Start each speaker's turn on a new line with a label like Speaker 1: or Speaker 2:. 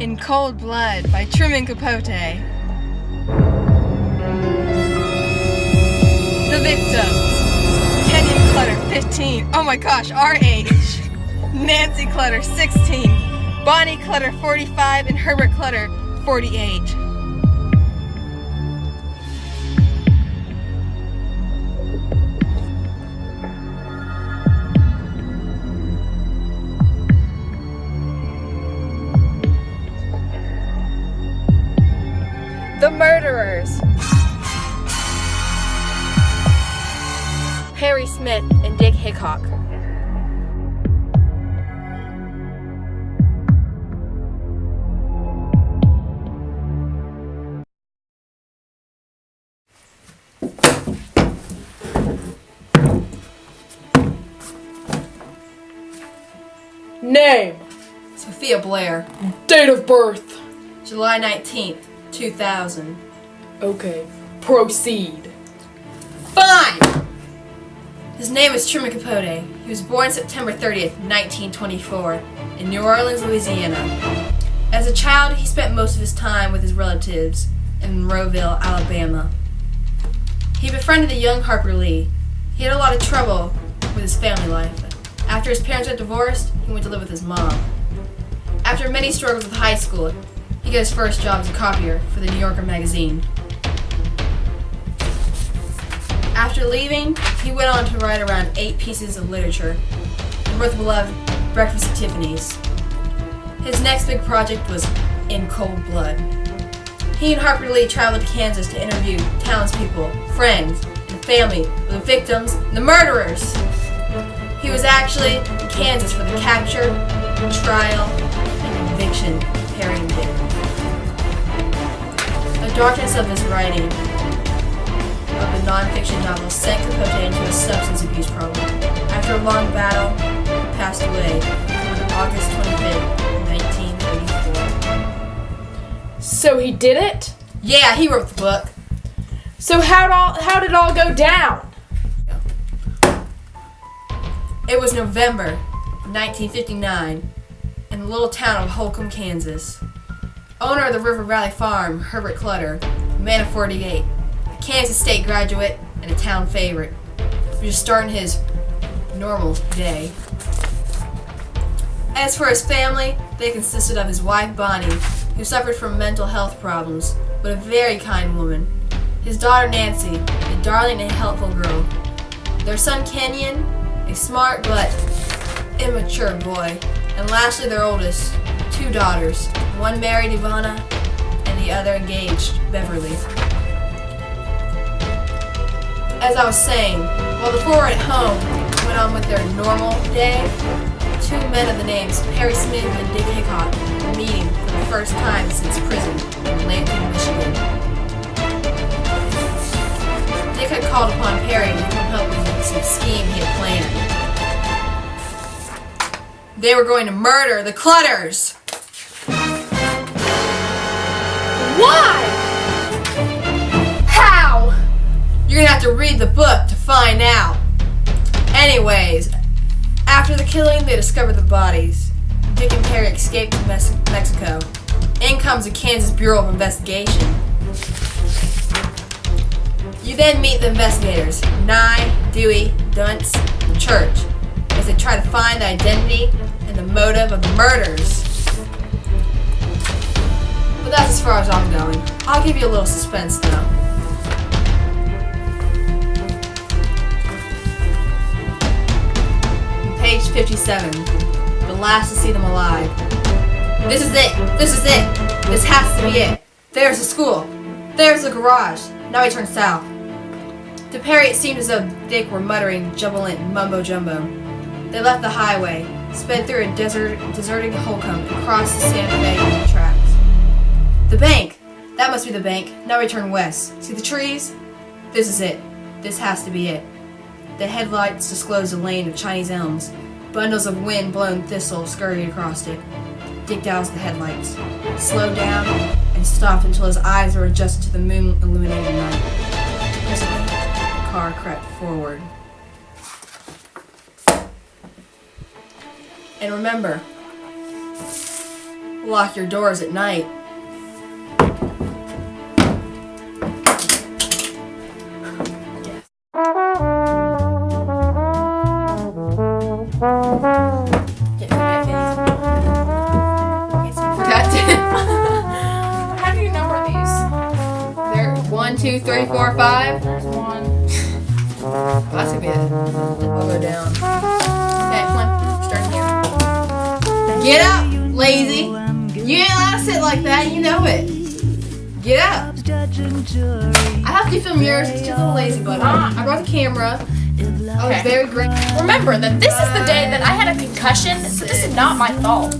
Speaker 1: In Cold Blood by Truman Capote. The victims: Kenyon Clutter, 15. Oh my gosh, our age. Nancy Clutter, 16. Bonnie Clutter, 45. And Herbert Clutter, 48. The murderers: Harry Smith and Dick Hickok.
Speaker 2: Name.
Speaker 3: Sophia Blair.
Speaker 2: Date of birth.
Speaker 3: July 19th, 2000.
Speaker 2: Okay, proceed.
Speaker 3: Fine! His name is Truman Capote. He was born September 30th, 1924, in New Orleans, Louisiana. As a child, he spent most of his time with his relatives in Monroeville, Alabama. He befriended the young Harper Lee. He had a lot of trouble with his family life. After his parents got divorced, he went to live with his mom. After many struggles with high school, he got his first job as a copier for the New Yorker magazine. After leaving, he went on to write around 8 pieces of literature, the both beloved Breakfast at Tiffany's. His next big project was In Cold Blood. He and Harper Lee traveled to Kansas to interview townspeople, friends, and family of the victims and the murderers. He was actually in Kansas for the capture, trial, and conviction of Harry and Dick. The darkness of his writing of the non-fiction novel sent Capote into a substance abuse problem. After a long battle, he passed away on August 25th, 1934.
Speaker 2: So he did it?
Speaker 3: Yeah, he wrote the book.
Speaker 2: So how did it all go down?
Speaker 3: It was November 1959 in the little town of Holcomb, Kansas. Owner of the River Valley Farm, Herbert Clutter, a man of 48, a Kansas State graduate and a town favorite, was just starting his normal day. As for his family, they consisted of his wife Bonnie, who suffered from mental health problems, but a very kind woman, his daughter Nancy, a darling and helpful girl, their son Kenyon, a smart but immature boy, and lastly their oldest, 2 daughters, one married, Ivana, and the other engaged, Beverly. As I was saying, while the 4 at home went on with their normal day, 2 men of the names Harry Smith and Dick Hickok were meeting for the first time since prison in Lansing, Michigan. Dick had called upon Harry to come help him with some scheme he had planned. They were going to murder the Clutters!
Speaker 2: Why? How?
Speaker 3: You're gonna have to read the book to find out. Anyways, after the killing, they discovered the bodies. Dick and Harry escaped to Mexico. In comes the Kansas Bureau of Investigation. You then meet the investigators, Nye, Dewey, Dunce, and Church, as they try to find the identity and the motive of the murders. But that's as far as I'm going. I'll give you a little suspense though. Page 57. The last to see them alive. This is it! This is it! This has to be it! There's the school. There's the garage. Now we turn south. To Perry, it seemed as though Dick were muttering jubilant mumbo-jumbo. They left the highway, sped through a deserted Holcomb, and crossed the Santa Fe tracks. The bank! That must be the bank. Now we turn west. See the trees? This is it. This has to be it. The headlights disclosed a lane of Chinese elms. Bundles of wind-blown thistle scurried across it. Dick doused the headlights, slowed down, and stopped until his eyes were adjusted to the moon-illuminated night. Presently, the car crept forward. And remember, Lock your doors at night.
Speaker 2: How do you number these?
Speaker 3: There, 1, 2, 3, 4, 5.
Speaker 2: There's one.
Speaker 3: Oh, that's gonna be it. We'll go down. Okay, come on. Start here. Get up, lazy. You ain't allowed to sit like that. You know it. Get up. I have to film yours. It's just a little lazy, but I brought the camera. I was
Speaker 2: Okay.
Speaker 3: very great.
Speaker 2: Remember that this is the day that I had a concussion, so this is not my fault.